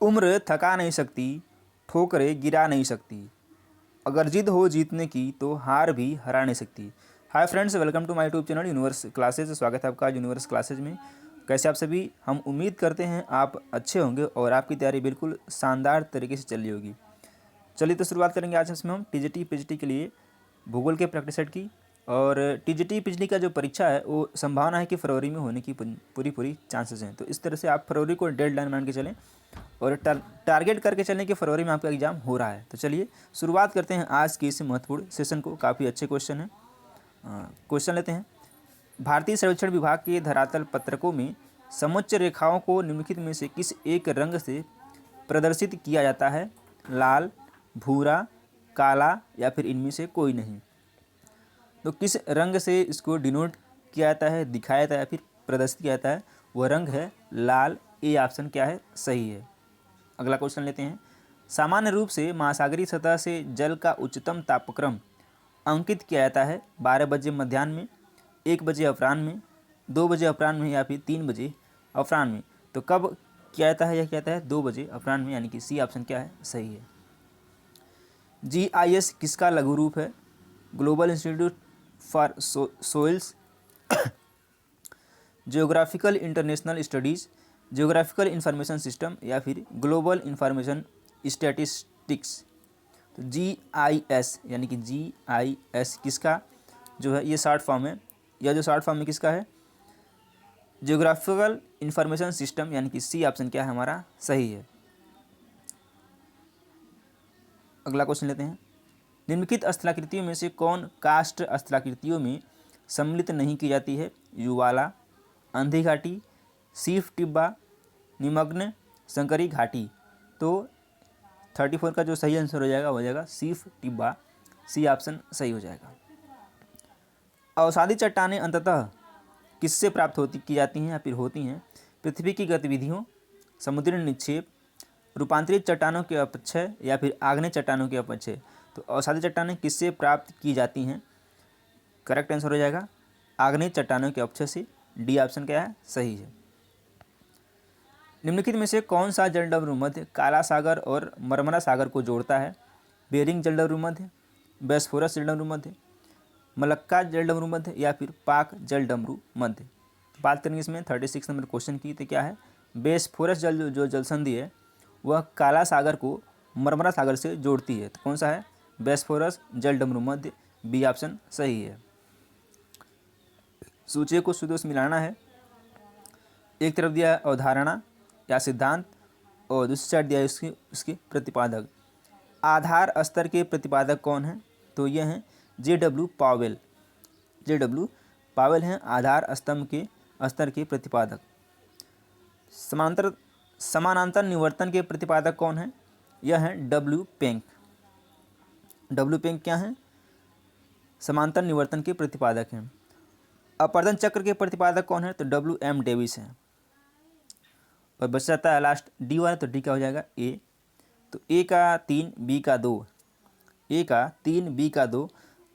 उम्र थका नहीं सकती, ठोकरें गिरा नहीं सकती, अगर जिद हो जीतने की तो हार भी हरा नहीं सकती। Hi friends, welcome to my YouTube channel Universe Classes. स्वागत है आपका यूनिवर्स क्लासेज में। कैसे आप सभी? हम उम्मीद करते हैं आप अच्छे होंगे और आपकी तैयारी बिल्कुल शानदार तरीके से चल रही होगी। चलिए तो शुरुआत करेंगे आज इसमें हम टीजीटी पीजीटी के लिए भूगोल के प्रैक्टिस सेट की। और टीजीटी पीजीटी का जो परीक्षा है वो संभावना है कि फरवरी में होने की पूरी चांसेस हैं। तो इस तरह से आप फरवरी को डेडलाइन मान के चलें और टारगेट करके चलें कि फरवरी में आपका एग्जाम हो रहा है। तो चलिए शुरुआत करते हैं आज की इस महत्वपूर्ण सेशन को। काफ़ी अच्छे क्वेश्चन हैं। क्वेश्चन लेते हैं। भारतीय सर्वेक्षण विभाग के धरातल पत्रकों में समोच्च रेखाओं को निम्नलिखित में से किस एक रंग से प्रदर्शित किया जाता है? लाल, भूरा, काला या फिर इनमें से कोई नहीं। तो किस रंग से इसको डिनोट किया जाता है, दिखाया जाता है या फिर प्रदर्शित किया जाता है? वह रंग है लाल। ए ऑप्शन क्या है? सही है। अगला क्वेश्चन लेते हैं। सामान्य रूप से महासागरीय सतह से जल का उच्चतम तापक्रम अंकित किया जाता है 12 बजे मध्याह्न में, 1 बजे अपराह्न में, 2 बजे अपराह्न में या फिर 3 बजे अपराह्न में। तो कब किया जाता है? यह किया जाता है 2 बजे अपराह्न में, यानी कि सी ऑप्शन क्या है? सही है। GIS किसका लघु रूप है? Global institute for soils, geographical international studies, geographical information system या फिर ग्लोबल इंफॉर्मेशन स्टैटिस्टिक्स। तो GIS यानी कि GIS किसका जो है ये शॉर्ट फॉर्म है, यह जो शॉर्ट फॉर्म है किसका है? जियोग्राफिकल इंफॉर्मेशन सिस्टम, यानी कि सी ऑप्शन क्या है हमारा? सही है। अगला क्वेश्चन लेते हैं। निम्नलिखित स्थलाकृतियों में से कौन कास्ट स्थलाकृतियों में सम्मिलित नहीं की जाती है? युवाला, अंधी घाटी, सीफ टिब्बा, निमग्न, संकरी घाटी। तो 34 का जो सही आंसर हो जाएगा वो हो जाएगा सीफ टिब्बा। सी ऑप्शन सही हो जाएगा। अवसादी चट्टानें अंततः किससे प्राप्त की जाती हैं या फिर होती हैं? पृथ्वी की गतिविधियों, समुद्री निक्षेप, रूपांतरित चट्टानों के अपक्षय या फिर आग्नेय चट्टानों के अपक्षय। तो अवसादी चट्टानें किससे प्राप्त की जाती हैं? करेक्ट आंसर हो जाएगा आग्नेय चट्टानों के अपक्षय से। डी ऑप्शन क्या है? सही है। निम्नलिखित में से कौन सा जलडमरू मध्य काला सागर और मरमरा सागर को जोड़ता है? बेरिंग जलडमरू मध्य, बोस्फोरस जलडमरू मध्य, मलक्का जलडमरू मध्य या फिर पाक जलडमरू मध्य। बात करेंगे इसमें 36 नंबर क्वेश्चन की। तो क्या है? बोस्फोरस जो जलसंधि है वह काला सागर को मरमरा सागर से जोड़ती है। तो कौन सा है? बोस्फोरस जलडमरू मध्य। बी ऑप्शन सही है। सूची को शुद्ध से मिलाना है। एक तरफ दिया है अवधारणा या सिद्धांत और दूसरी साइड दिया है उसके प्रतिपादक। आधार स्तर के प्रतिपादक कौन हैं? तो ये हैं JW पावेल। JW पावेल हैं आधार स्तंभ के स्तर के प्रतिपादक। समानांतर निवर्तन के प्रतिपादक कौन हैं? यह हैं W पेंक। W पेंक क्या हैं? समांतर निवर्तन के प्रतिपादक हैं। अपर्दन चक्र के प्रतिपादक कौन है? तो WM डेविस हैं। और बच जाता है लास्ट डी वाला, तो डी का हो जाएगा ए। तो ए का 3, बी का 2, ए का 3, बी का 2।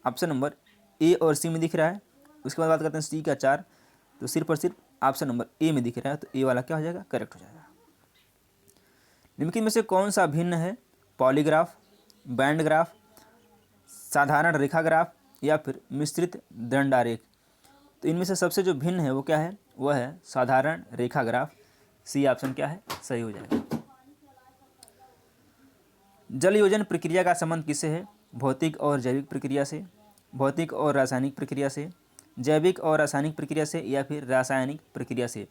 ऑप्शन नंबर ए और सी में दिख रहा है। उसके बाद बात करते हैं सी का 4। तो सिर्फ और सिर्फ ऑप्शन नंबर ए में दिख रहा है, तो ए वाला क्या हो जाएगा? करेक्ट हो जाएगा। निम्नलिखित में से कौन सा भिन्न है? पॉलीग्राफ, बैंड ग्राफ, साधारण रेखा ग्राफ या फिर मिश्रित दंडारेख। तो इनमें से सबसे जो भिन्न है वो क्या है? वह है साधारण रेखा ग्राफ। सी ऑप्शन क्या है? सही हो जाएगा। जल योजन प्रक्रिया का संबंध किससे है? भौतिक और जैविक प्रक्रिया से, भौतिक और रासायनिक प्रक्रिया से, जैविक और रासायनिक प्रक्रिया से या फिर रासायनिक प्रक्रिया से।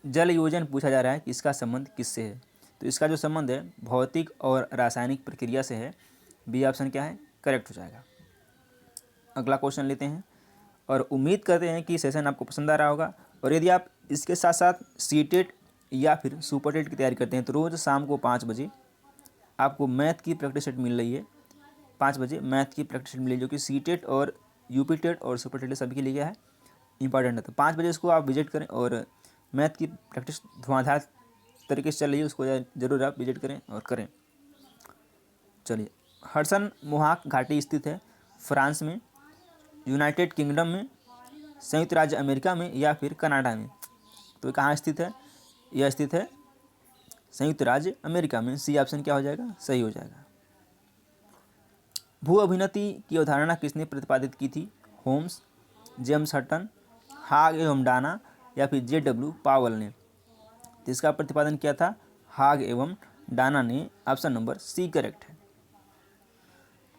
जल योजन पूछा जा रहा है कि इसका संबंध किससे है? तो इसका जो संबंध है भौतिक और रासायनिक प्रक्रिया से है। बी ऑप्शन क्या है? करेक्ट हो जाएगा। अगला क्वेश्चन लेते हैं और उम्मीद करते हैं कि सेशन आपको पसंद आ रहा होगा। और यदि आप इसके साथ साथ सीटेट या फिर सुपर टेट की तैयारी करते हैं तो रोज़ शाम को 5 बजे आपको मैथ की प्रैक्टिस सेट मिल रही है। 5 बजे मैथ की प्रैक्टिस सेट मिली, जो कि सीटेट और यूपी टेट और सुपर टेट सभी के लिए क्या है? इंपॉर्टेंट है। तो 5 बजे इसको आप विजिट करें और मैथ की प्रैक्टिस धुआंधार तरीके से चल रही है, उसको ज़रूर आप विजिट करें और करें। चलिए, हडसन मोहाक घाटी स्थित है फ्रांस में, यूनाइटेड किंगडम में, संयुक्त राज्य अमेरिका में या फिर कनाडा में। तो कहाँ स्थित है? यह स्थित है संयुक्त राज्य अमेरिका में। सी ऑप्शन क्या हो जाएगा, सही हो जाएगा। भू अभिनति की अवधारणा किसने प्रतिपादित की थी? होम्स, जेम्स हटन, हाग एवं डाना या फिर JW पावल ने। तो इसका प्रतिपादन किया था हाग एवं डाना ने। ऑप्शन नंबर सी करेक्ट है।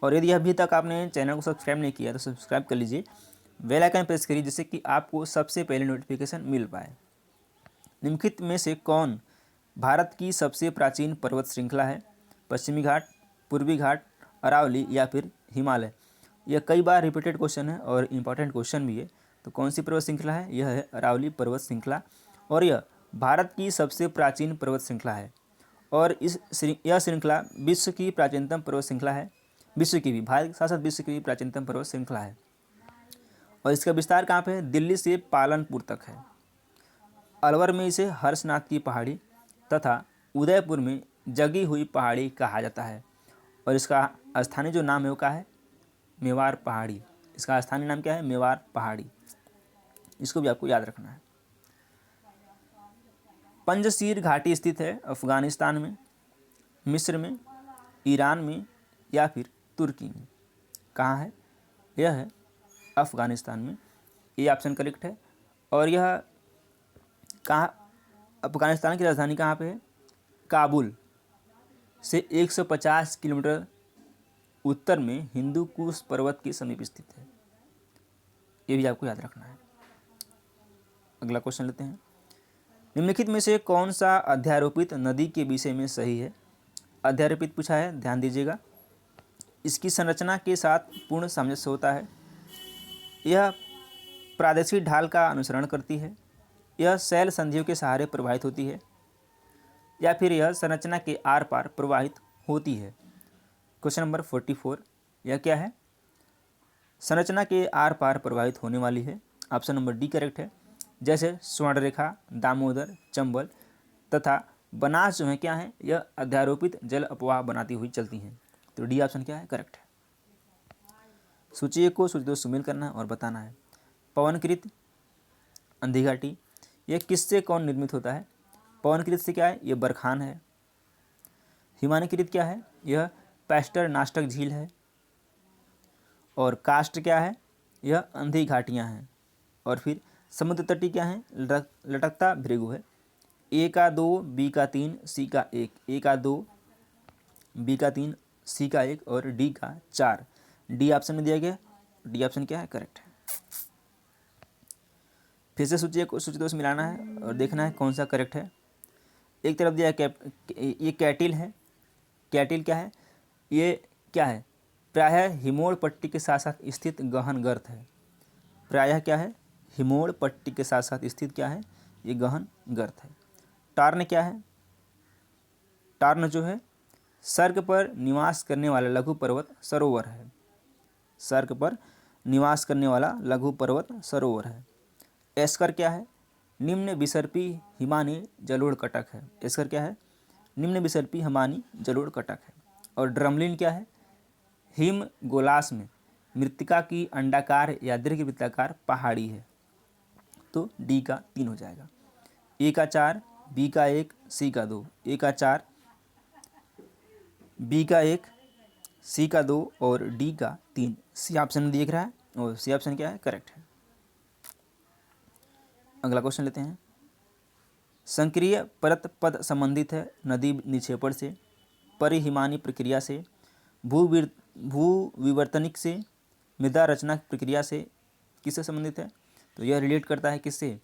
और यदि अभी तक आपने चैनल को सब्सक्राइब नहीं किया तो सब्सक्राइब कर लीजिए, बेल आइकन प्रेस करिए जिससे कि आपको सबसे पहले नोटिफिकेशन मिल पाए। निम्नलिखित में से कौन भारत की सबसे प्राचीन पर्वत श्रृंखला है? पश्चिमी घाट, पूर्वी घाट, अरावली या फिर हिमालय। यह कई बार रिपीटेड क्वेश्चन है और इम्पॉर्टेंट क्वेश्चन भी है। तो कौन सी पर्वत श्रृंखला है? यह है अरावली पर्वत श्रृंखला और यह भारत की सबसे प्राचीन पर्वत श्रृंखला है। और यह श्रृंखला विश्व की प्राचीनतम पर्वत श्रृंखला है। विश्व की भी, भारत के साथ साथ विश्व की भी प्राचीनतम पर्वत श्रृंखला है। और इसका विस्तार कहाँ पे है? दिल्ली से पालनपुर तक है। अलवर में इसे हर्षनाथ की पहाड़ी तथा उदयपुर में जगी हुई पहाड़ी कहा जाता है। और इसका स्थानीय जो नाम है वो क्या है? मेवाड़ पहाड़ी। इसका स्थानीय नाम क्या है? मेवाड़ पहाड़ी। इसको भी आपको याद रखना है। पंजशीर घाटी स्थित है अफगानिस्तान में, मिस्र में, ईरान में या फिर तुर्की में। कहाँ है? यह है अफगानिस्तान में। ये ऑप्शन करेक्ट है। और यह कहाँ, अफगानिस्तान की राजधानी कहाँ पे है? काबुल से 150 किलोमीटर उत्तर में हिंदू कुश पर्वत के समीप स्थित है। ये भी आपको याद रखना है। अगला क्वेश्चन लेते हैं। निम्नलिखित में से कौन सा अध्यारोपित नदी के विषय में सही है? अध्यारोपित पूछा है, ध्यान दीजिएगा। इसकी संरचना के साथ पूर्ण सामंजस्य होता है। यह प्रादेशिक ढाल का अनुसरण करती है। यह शैल संधियों के सहारे प्रवाहित होती है या फिर यह संरचना के आर पार प्रवाहित होती है। क्वेश्चन नंबर 44, यह क्या है? संरचना के आर पार प्रवाहित होने वाली है। ऑप्शन नंबर डी करेक्ट है। जैसे स्वर्णरेखा, दामोदर, चंबल तथा बनास जो है क्या है? यह अध्यारोपित जल अपवाह बनाती हुई चलती हैं। तो डी ऑप्शन क्या है? करेक्ट है। सूची 1 को सूची 2 से मेल करना और बताना है। पवनकृत अंधी घाटी, यह किससे कौन निर्मित होता है? पवनकृत से क्या है? यह बरखान है। हिमानीकृत क्या है? यह पैस्टर नास्टक झील है। और कास्ट क्या है? यह अंधी घाटियाँ हैं। और फिर समुद्र तटी क्या है? लटकता भृगु है। ए का 2, बी का 3, सी का 1। ए का 2, बी का 3, सी का 1 और डी का 4। डी ऑप्शन में दिया गया। डी ऑप्शन क्या है? करेक्ट है। फिर से सूची 1 को सूची 2 से मिलाना है और देखना है कौन सा करेक्ट है। एक तरफ दिया है ये कैटिल है। कैटिल क्या है? ये क्या है? प्रायः हिमोड़ पट्टी के साथ साथ स्थित गहन गर्त है। प्रायः क्या है? हिमोड़ पट्टी के साथ साथ स्थित क्या है? ये गहन गर्त है। टार्न क्या है? टार्न जो है सर्ग पर निवास करने वाला लघु पर्वत सरोवर है। सर्ग पर निवास करने वाला लघु पर्वत सरोवर है। एस्कर क्या है? निम्न विसर्पी हिमानी जलोढ़ कटक है। एस्कर क्या है? निम्न विसर्पी हिमानी जलोढ़ कटक है। और ड्रमलिन क्या है? हिम गोलास में मृत्तिका की अंडाकार या दीर्घवृत्ताकार पहाड़ी है। तो डी का 3 हो जाएगा। ए का 4, बी का 1, सी का 2। ए का 4, बी का 1, सी का 2 और डी का 3। सी ऑप्शन देख रहा है और सी ऑप्शन क्या है? करेक्ट है। अगला क्वेश्चन लेते हैं। संक्रिय परत पद संबंधित है नदी निक्षेपण से, परिहिमानी प्रक्रिया से, भू विवर्तनिक से, मृदा रचना प्रक्रिया से। किससे संबंधित है? तो यह रिलेट करता है किससे?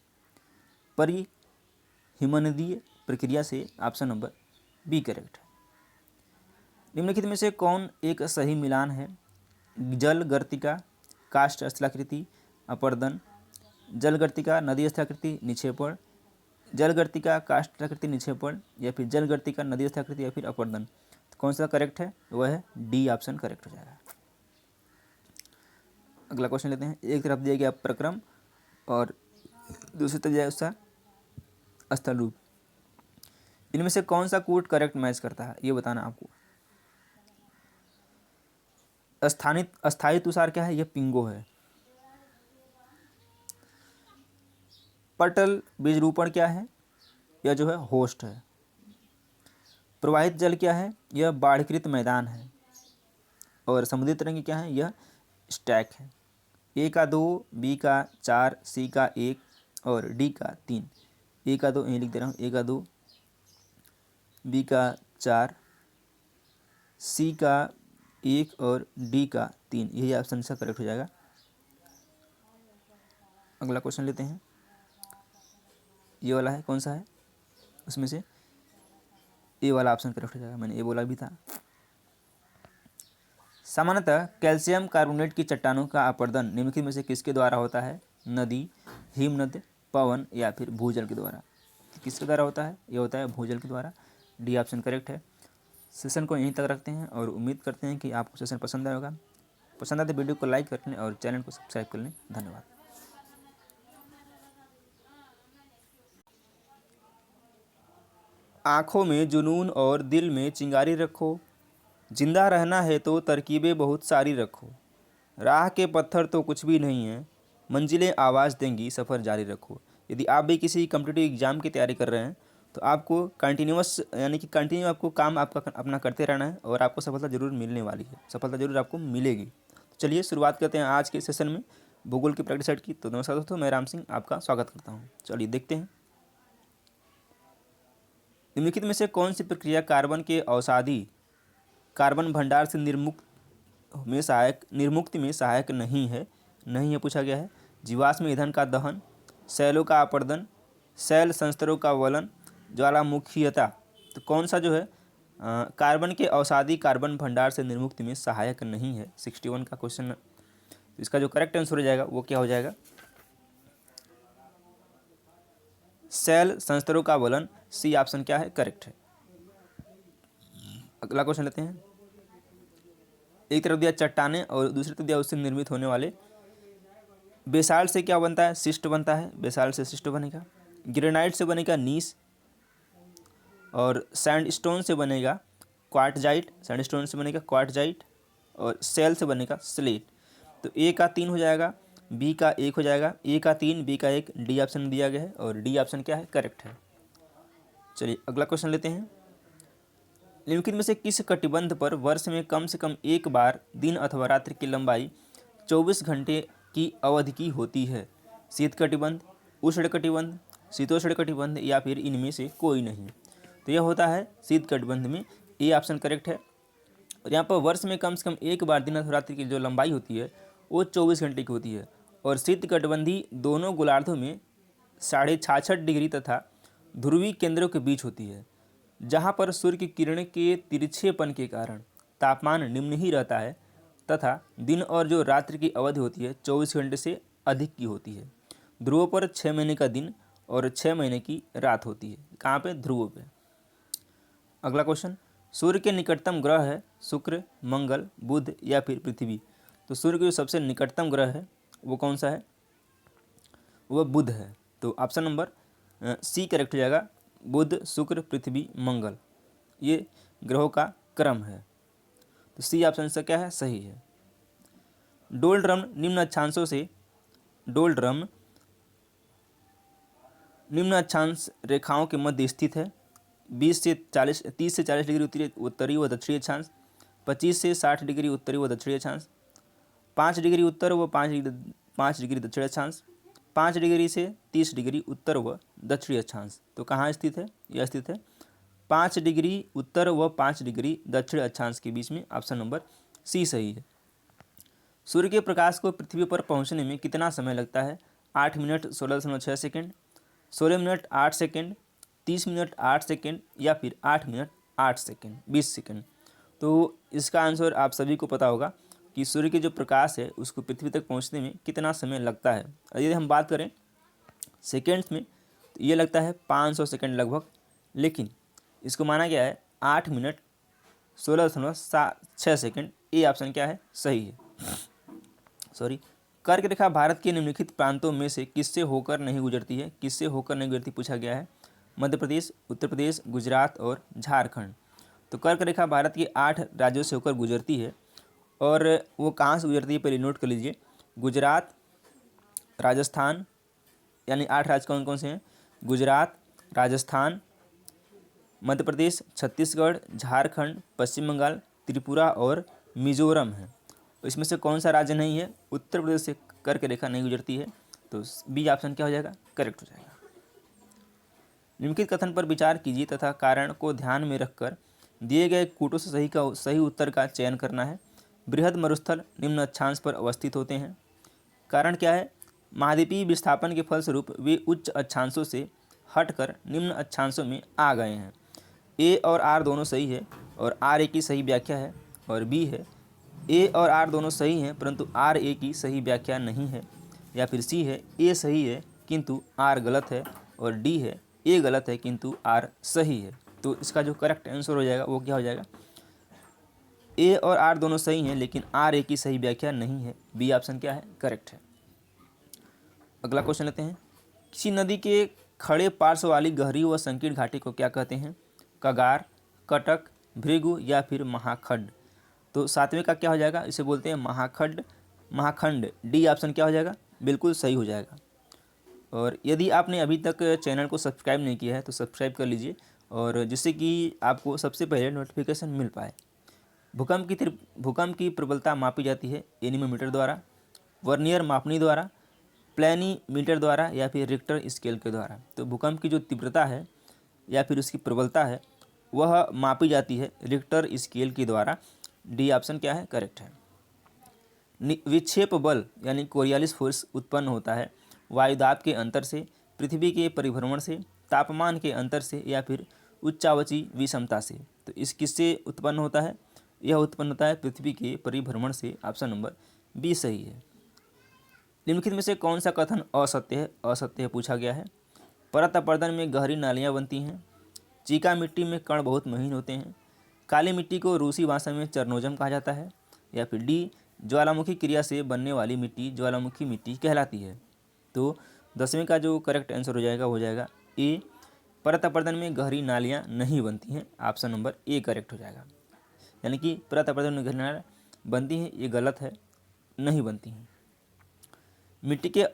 परिहिमनदीय प्रक्रिया से। ऑप्शन नंबर बी करेक्ट है। निम्नलिखित में से कौन एक सही मिलान है? जल गर्तिका, काष्ठ स्थलाकृति, अपर्दन, जल गर्तिका, नदी स्थलाकृति, निक्षेपण, जल गर्तिका, काष्ठ स्थलाकृति, निक्षेपण या फिर जल गर्तिका, नदी स्थलाकृति या फिर अपर्दन। तो कौन सा करेक्ट है? वह है डी ऑप्शन करेक्ट हो जाएगा। अगला क्वेश्चन लेते हैं। एक तरफ दिया गया प्रक्रम और दूसरी तरफ दिया उसका स्थल रूप। इनमें से कौन सा कूट करेक्ट मैच करता है ये बताना आपको। अस्थायी तुषार क्या है? यह पिंगो है। पटल बीजरूपण क्या है? यह जो है होस्ट है। प्रवाहित जल क्या है? यह बाढ़कृत मैदान है। और समुद्री तरंग क्या है? यह स्टैक है। ए का 2, बी का 4, सी का 1 और डी का 3। ए का 2 यहीं लिख दे रहा हूँ, ए का 2, बी का 4, सी का 1 और डी का 3। यही ऑप्शन इसका करेक्ट हो जाएगा। अगला क्वेश्चन लेते हैं। ये वाला है, कौन सा है उसमें से? ए वाला ऑप्शन करेक्ट हो जाएगा, मैंने ए बोला भी था। सामान्यतः कैल्शियम कार्बोनेट की चट्टानों का अपरदन निम्नलिखित में से किसके द्वारा होता है? नदी, हिमनद, पवन या फिर भूजल के द्वारा। किसके द्वारा होता है? ये होता है भूजल के द्वारा। डी ऑप्शन करेक्ट है। सेशन को यहीं तक रखते हैं और उम्मीद करते हैं कि आपको सेशन पसंद आया होगा। पसंद आए तो वीडियो को लाइक कर लें और चैनल को सब्सक्राइब कर लें। धन्यवाद। आँखों में जुनून और दिल में चिंगारी रखो, जिंदा रहना है तो तरकीबें बहुत सारी रखो, राह के पत्थर तो कुछ भी नहीं है, मंजिलें आवाज़ देंगी सफ़र जारी रखो। यदि आप भी किसी कॉम्पिटिटिव एग्जाम की तैयारी कर रहे हैं तो आपको कंटिन्यूअस यानी कि कंटिन्यू आपको काम आपका अपना करते रहना है और आपको सफलता ज़रूर मिलने वाली है, सफलता ज़रूर आपको मिलेगी। तो चलिए शुरुआत करते हैं आज के सेशन में भूगोल की प्रैक्टिस सेट की। तो नमस्कार दोस्तों, मैं राम सिंह आपका स्वागत करता हूँ। चलिए देखते हैं। निम्नलिखित में से कौन सी प्रक्रिया कार्बन के अवसादी कार्बन भंडार से निर्मुक्ति में सहायक नहीं है पूछा गया है। जीवाश्म ईंधन का दहन, शैलों का अपरदन, शैल संस्तरों का वलन, ज्वालामुखीयता। तो कौन सा जो है कार्बन के अवसादी कार्बन भंडार से निर्मुक्ति में सहायक नहीं है? 61 का क्वेश्चन। तो इसका जो करेक्ट आंसर हो जाएगा वो क्या हो जाएगा? शैल संस्तरों का वलन। सी ऑप्शन क्या है? करेक्ट है। अगला क्वेश्चन लेते हैं। एक तरफ दिया चट्टाने और दूसरी तरफ दिया उससे निर्मित होने वाले। बेसाल्ट से क्या बनता है? शिस्ट बनता है। बेसाल्ट से शिस्ट बनेगा। ग्रेनाइट से बनेगा नीस और सैंडस्टोन से बनेगा क्वार्टजाइट। सैंडस्टोन से बनेगा क्वार्टजाइट और सेल से बनेगा स्लेट। तो ए का 3 हो जाएगा, बी का 1 हो जाएगा। ए का 3, बी का 1, डी ऑप्शन दिया गया है और डी ऑप्शन क्या है? करेक्ट है। चलिए अगला क्वेश्चन लेते हैं। निम्नलिखित में से किस कटिबंध पर वर्ष में कम से कम एक बार दिन अथवा रात्रि की लंबाई 24 घंटे की अवधि की होती है? शीत कटिबंध, उष्ण कटिबंध, शीतोष्ण कटिबंध या फिर इनमें से कोई नहीं। तो यह होता है शीत कटिबंध में। ए ऑप्शन करेक्ट है। और यहाँ पर वर्ष में कम से कम एक बार दिन अथवा रात्रि की जो लंबाई होती है वो 24 घंटे की होती है और शीत कटिबंधी दोनों गोलार्धों में 66.5 डिग्री तथा ध्रुवीय केंद्रों के बीच होती है, जहाँ पर सूर्य की किरणें के तिरछेपन के कारण तापमान निम्न ही रहता है तथा दिन और जो रात्रि की अवधि होती है 24 घंटे से अधिक की होती है। ध्रुवों पर 6 महीने का दिन और 6 महीने की रात होती है। कहाँ पे? ध्रुवों पे। अगला क्वेश्चन। सूर्य के निकटतम ग्रह है शुक्र, मंगल, बुध या फिर पृथ्वी। तो सूर्य के जो सबसे निकटतम ग्रह है वो कौन सा है? वह बुध है। तो ऑप्शन नंबर सी करेक्ट हो जाएगा। बुध, शुक्र, पृथ्वी, मंगल, ये ग्रहों का क्रम है। तो सी ऑप्शन से क्या है? सही है। डोलड्रम निम्न अक्षांश रेखाओं के मध्य स्थित है। 30 से 40 डिग्री उत्तरी व दक्षिणी अक्षांश, 25 से 60 डिग्री उत्तरी व दक्षिणी अक्षांश, 5 डिग्री उत्तर व 5 डिग्री दक्षिण अक्षांश, 5 डिग्री से 30 डिग्री उत्तर व दक्षिणी अक्षांश। तो कहाँ स्थित है? यह स्थित है 5 डिग्री उत्तर व 5 डिग्री दक्षिण अक्षांश के बीच में। ऑप्शन नंबर सी सही है। सूर्य के प्रकाश को पृथ्वी पर पहुंचने में कितना समय लगता है? 8 minute 16.6 second, 16 minute 8 second, 30 minute 8 second या फिर 8 मिनट 8 सेकेंड 20 सेकेंड। तो इसका आंसर आप सभी को पता होगा कि सूर्य के जो प्रकाश है उसको पृथ्वी तक पहुंचने में कितना समय लगता है। यदि हम बात करें सेकेंड्स में तो ये लगता है 500 सेकेंड लगभग, लेकिन इसको माना गया है 8 मिनट 16.6 सेकेंड। ए ऑप्शन क्या है? सही है। कर्क रेखा भारत के निम्नलिखित प्रांतों में से किससे होकर नहीं गुजरती है? किससे होकर नहीं गुजरती पूछा गया है। मध्य प्रदेश, उत्तर प्रदेश, गुजरात और झारखंड। तो कर्क रेखा भारत के 8 राज्यों से होकर गुजरती है और वो कहाँ से गुजरती है पहले नोट कर लीजिए। गुजरात, राजस्थान, यानी 8 राज्य कौन कौन से हैं? गुजरात, राजस्थान, मध्य प्रदेश, छत्तीसगढ़, झारखंड, पश्चिम बंगाल, त्रिपुरा और मिजोरम है। तो इसमें से कौन सा राज्य नहीं है? उत्तर प्रदेश से करके रेखा नहीं गुजरती है, तो बी ऑप्शन क्या हो जाएगा? करेक्ट हो जाएगा। निम्नलिखित कथन पर विचार कीजिए तथा कारण को ध्यान में रखकर दिए गए कूटों से सही उत्तर का चयन करना है। बृहद मरुस्थल निम्न अक्षांश पर अवस्थित होते हैं। कारण क्या है? महाद्वीपीय विस्थापन के फलस्वरूप वे उच्च अक्षांशों से हटकर निम्न अक्षांशों में आ गए हैं। ए और आर दोनों सही है और आर ए की सही व्याख्या है। और बी है ए और आर दोनों सही हैं परंतु आर ए की सही व्याख्या नहीं है। या फिर सी है ए सही है किंतु आर गलत है। और डी है ए गलत है किंतु आर सही है। तो इसका जो करेक्ट आंसर हो जाएगा वो क्या हो जाएगा? ए और आर दोनों सही हैं लेकिन आर ए की सही व्याख्या नहीं है। बी ऑप्शन क्या है? करेक्ट है। अगला क्वेश्चन लेते हैं। किसी नदी के खड़े पार्श्व वाली गहरी व संकीर्ण घाटी को क्या कहते हैं? कगार, कटक, भृगु या फिर महाखंड। तो सातवें का क्या हो जाएगा? इसे बोलते हैं महाखंड। डी ऑप्शन क्या हो जाएगा? बिल्कुल सही हो जाएगा। और यदि आपने अभी तक चैनल को सब्सक्राइब नहीं किया है तो सब्सक्राइब कर लीजिए, और जिससे कि आपको सबसे पहले नोटिफिकेशन मिल पाए। भूकंप की प्रबलता मापी जाती है एनीमोमीटर द्वारा, वर्नियर मापनी द्वारा, प्लैनीमीटर द्वारा या फिर रिक्टर स्केल के द्वारा। तो भूकंप की जो तीव्रता है या फिर उसकी प्रबलता है वह मापी जाती है रिक्टर स्केल के द्वारा। डी ऑप्शन क्या है? करेक्ट है। विक्षेप बल यानी कोरियालिस फोर्स उत्पन्न होता है वायुदाब के अंतर से, पृथ्वी के परिभ्रमण से, तापमान के अंतर से या फिर उच्चावची विषमता से। तो इस किससे उत्पन्न होता है? यह उत्पन्न होता है पृथ्वी के परिभ्रमण से। ऑप्शन नंबर बी सही है। निम्नलिखित में से कौन सा कथन असत्य है? असत्य पूछा गया है। परत अपरदन में गहरी नालियाँ बनती हैं। चीका मिट्टी में कण बहुत महीन होते हैं। काली मिट्टी को रूसी भाषा में चरनोजम कहा जाता है। या फिर डी ज्वालामुखी क्रिया से बनने वाली मिट्टी ज्वालामुखी मिट्टी कहलाती है। तो 10वें का जो करेक्ट आंसर हो जाएगा वो हो जाएगा ए, परत अपरदन में गहरी नालियाँ नहीं बनती हैं। ऑप्शन नंबर ए करेक्ट हो जाएगा। यानी कि परत अपरदन में गहरी नालियाँ बनती हैं, ये गलत है, नहीं बनती हैं। मिट्टी के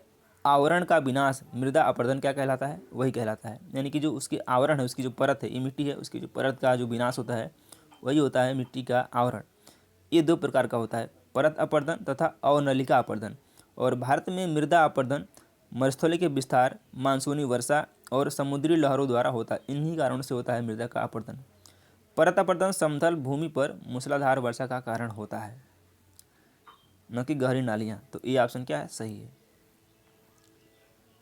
आवरण का विनाश मृदा अपरदन क्या कहलाता है? वही कहलाता है। यानी कि जो उसके आवरण है, उसकी जो परत है, ये मिट्टी है, उसकी जो परत का जो विनाश होता है वही होता है मिट्टी का आवरण। ये दो प्रकार का होता है, परत अपरदन तथा अवनलिका अपरदन। और भारत में मृदा अपरदन मरुस्थलीय के विस्तार, मानसूनी वर्षा और समुद्री लहरों द्वारा होता है। इन्हीं कारणों से होता है मृदा का अपरदन। परत अपरदन समतल भूमि पर मूसलाधार वर्षा का कारण होता है, न कि गहरी नालियाँ। तो ये ऑप्शन क्या है? सही है।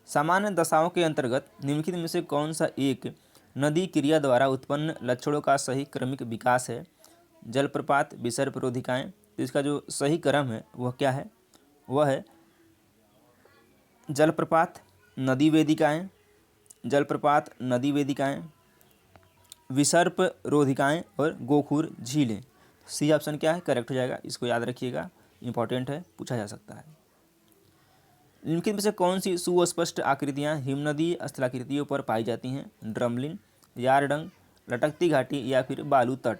सामान्य दशाओं के अंतर्गत निम्नलिखित में से कौन सा एक नदी क्रिया द्वारा उत्पन्न लक्षणों का सही क्रमिक विकास है? जलप्रपात, विसर्प रोधिकाएँ। तो इसका जो सही क्रम है वह क्या है? वह है जलप्रपात, नदी वेदिकाएँ, जलप्रपात, नदी वेदिकाएँ, विसर्प रोधिकाएँ और गोखूर झीलें। सी ऑप्शन क्या है? करेक्ट हो जाएगा। इसको याद रखिएगा, इंपॉर्टेंट है, पूछा जा सकता है। निम्नलिखित में से कौन सी सुस्पष्ट आकृतियाँ हिमनदी स्थलाकृतियों पर पाई जाती हैं? ड्रमलिन, यारडंग, लटकती घाटी या फिर बालू तट।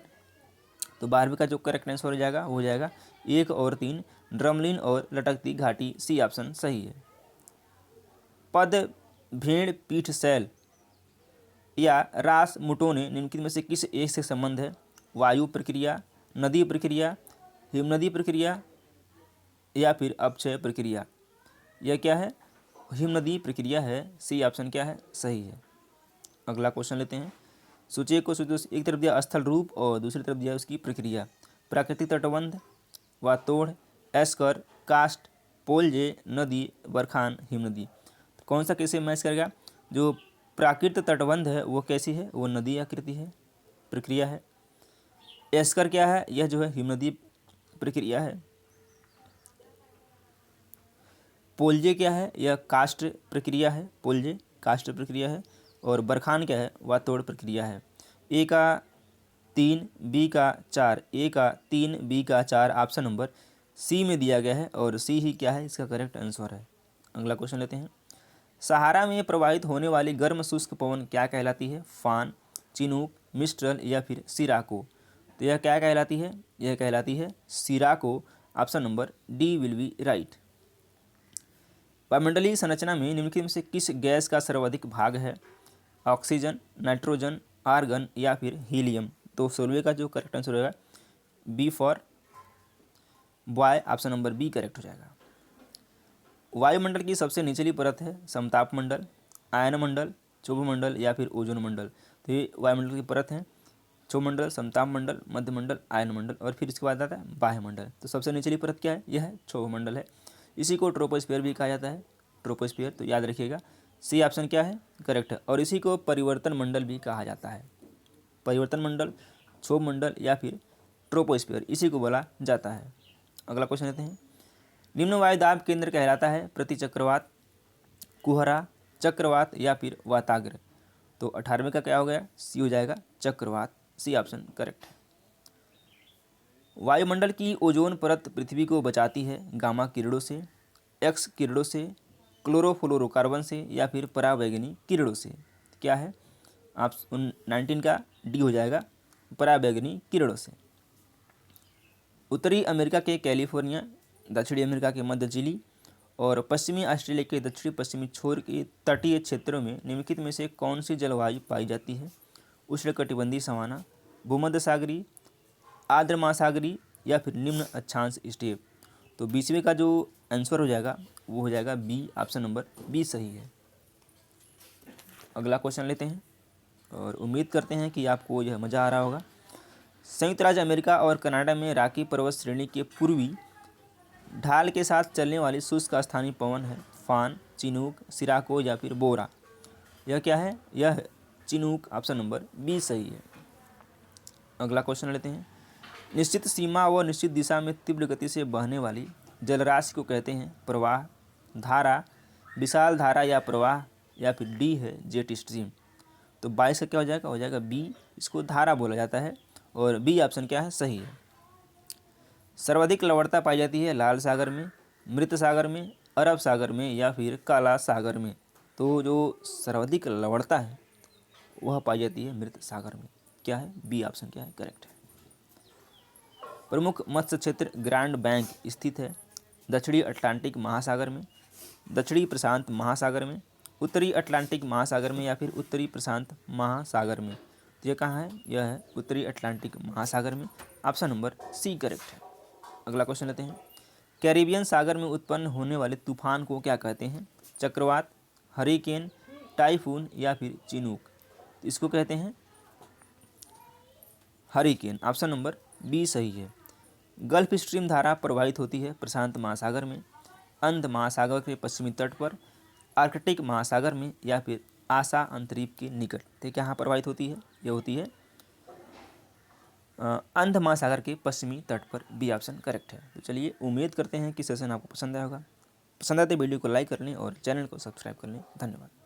तो 12वीं का जो करेक्ट आंसर हो जाएगा वो हो जाएगा 1 और 3, ड्रमलिन और लटकती घाटी। सी ऑप्शन सही है। पद, भेड़, पीठ शैल या रास मुटोने निम्नलिखित में से किस एक से संबंध है? वायु प्रक्रिया, नदी प्रक्रिया, हिमनदी प्रक्रिया या फिर अपक्षय प्रक्रिया। यह क्या है? हिमनदी प्रक्रिया है। सी ऑप्शन क्या है? सही है। अगला क्वेश्चन लेते हैं। सूची को एक तरफ दिया स्थल रूप और दूसरी तरफ दिया उसकी प्रक्रिया। प्राकृतिक तटबंध, वातोड़, एस्कर, कास्ट, पोलजे, नदी, बरखान, हिमनदी। तो कौन सा कैसे मैच करेगा? जो प्राकृतिक तटबंध है वो कैसी है? वो नदी आकृति है, प्रक्रिया है। एस्कर क्या है? यह जो है हिमनदी प्रक्रिया है। पोलजे क्या है? यह कास्ट प्रक्रिया है, पोलजे कास्ट प्रक्रिया है। और बरखान क्या है? वातोड़ प्रक्रिया है। ए का 3, बी का 4, ए का 3, बी का 4 ऑप्शन नंबर सी में दिया गया है और सी ही क्या है? इसका करेक्ट आंसर है। अगला क्वेश्चन लेते हैं। सहारा में प्रवाहित होने वाली गर्म शुष्क पवन क्या कहलाती है? फान, चिनूक, मिस्ट्रल या फिर सिराको। तो यह क्या कहलाती है? यह कहलाती है सिराको। Option number D will be right. वायुमंडलीय संरचना में निम्नलिखित में से किस गैस का सर्वाधिक भाग है? ऑक्सीजन, नाइट्रोजन, आर्गन या फिर हीलियम। तो 16वें का जो करेक्ट आंसर होगा B for boy, option number B correct हो जाएगा। वायुमंडल की सबसे निचली परत है समताप मंडल, आयन मंडल, क्षोभ मंडल या फिर ओजोन मंडल। तो ये वायुमंडल की परत है क्षोभ मंडल, समताप मंडल, मध्य मंडल, आयन मंडल और फिर इसके बाद आता है बाह्य मंडल। तो सबसे निचली परत क्या है? यह है क्षोभ मंडल है। इसी को ट्रोपोस्फीयर भी कहा जाता है, ट्रोपोस्फीयर। तो याद रखिएगा सी ऑप्शन क्या है? करेक्ट है। और इसी को परिवर्तन मंडल भी कहा जाता है। परिवर्तन मंडल, क्षोभ मंडल या फिर ट्रोपोस्फीयर, इसी को बोला जाता है। अगला क्वेश्चन लेते हैं। निम्न वायुदाब केंद्र कहलाता है प्रति चक्रवात, कुहरा, चक्रवात या फिर वाताग्र। तो 18वें का क्या हो गया? सी हो जाएगा चक्रवात, सी ऑप्शन करेक्ट है। वायुमंडल की ओजोन परत पृथ्वी को बचाती है गामा किरणों से, एक्स किरणों से, क्लोरोफ्लोरोकार्बन से या फिर पराबैंगनी किरणों से। क्या है? आप 19 का डी हो जाएगा पराबैंगनी किरणों से। उत्तरी अमेरिका के कैलिफोर्निया, दक्षिणी अमेरिका के मध्य चिली और पश्चिमी ऑस्ट्रेलिया के दक्षिणी पश्चिमी छोर के तटीय क्षेत्रों में निम्नलिखित में से कौन सी जलवायु पाई जाती है? उष्णकटिबंधीय सवाना, भूमध्य सागरी, आर्द्र महासागरी या फिर निम्न अक्षांश स्टेप। तो 20वें का जो आंसर हो जाएगा वो हो जाएगा बी, ऑप्शन नंबर बी सही है। अगला क्वेश्चन लेते हैं और उम्मीद करते हैं कि आपको यह मज़ा आ रहा होगा। संयुक्त राज्य अमेरिका और कनाडा में रॉकी पर्वत श्रेणी के पूर्वी ढाल के साथ चलने वाली शुष्क स्थानीय पवन है फान, चिनूक, सिराको या फिर बोरा। यह क्या है? यह चिनूक, ऑप्शन नंबर बी सही है। अगला क्वेश्चन लेते हैं। निश्चित सीमा व निश्चित दिशा में तीव्र गति से बहने वाली जलराशि को कहते हैं प्रवाह, धारा, विशाल धारा या प्रवाह या फिर डी है जेट स्ट्रीम। तो 22 का क्या हो जाएगा? हो जाएगा बी, इसको धारा बोला जाता है और बी ऑप्शन क्या है? सही है। सर्वाधिक लवणता पाई जाती है लाल सागर में, मृत सागर में, अरब सागर में या फिर काला सागर में। तो जो सर्वाधिक लवणता है वह पाई जाती है मृत सागर में। क्या है? बी ऑप्शन क्या है? करेक्ट है। प्रमुख मत्स्य क्षेत्र ग्रैंड बैंक स्थित है दक्षिणी अटलांटिक महासागर में, दक्षिणी प्रशांत महासागर में, उत्तरी अटलांटिक महासागर में या फिर उत्तरी प्रशांत महासागर में। तो ये कहाँ है? यह है उत्तरी अटलांटिक महासागर में, ऑप्शन नंबर सी करेक्ट है। अगला क्वेश्चन लेते हैं। कैरिबियन सागर में उत्पन्न होने वाले तूफान को क्या कहते हैं? चक्रवात, हरिकेन, टाइफून या फिर चिनूक। तो इसको कहते हैं हरिकेन, ऑप्शन नंबर बी सही है। गल्फ स्ट्रीम धारा प्रवाहित होती है प्रशांत महासागर में, अंध महासागर के पश्चिमी तट पर, आर्कटिक महासागर में या फिर आशा अंतरीप के निकट। तो कहाँ प्रवाहित होती है? यह होती है अंध महासागर के पश्चिमी तट पर, बी ऑप्शन करेक्ट है। तो चलिए उम्मीद करते हैं कि सेशन आपको पसंद आया होगा। पसंद आए तो वीडियो को लाइक कर लें और चैनल को सब्सक्राइब कर लें। धन्यवाद।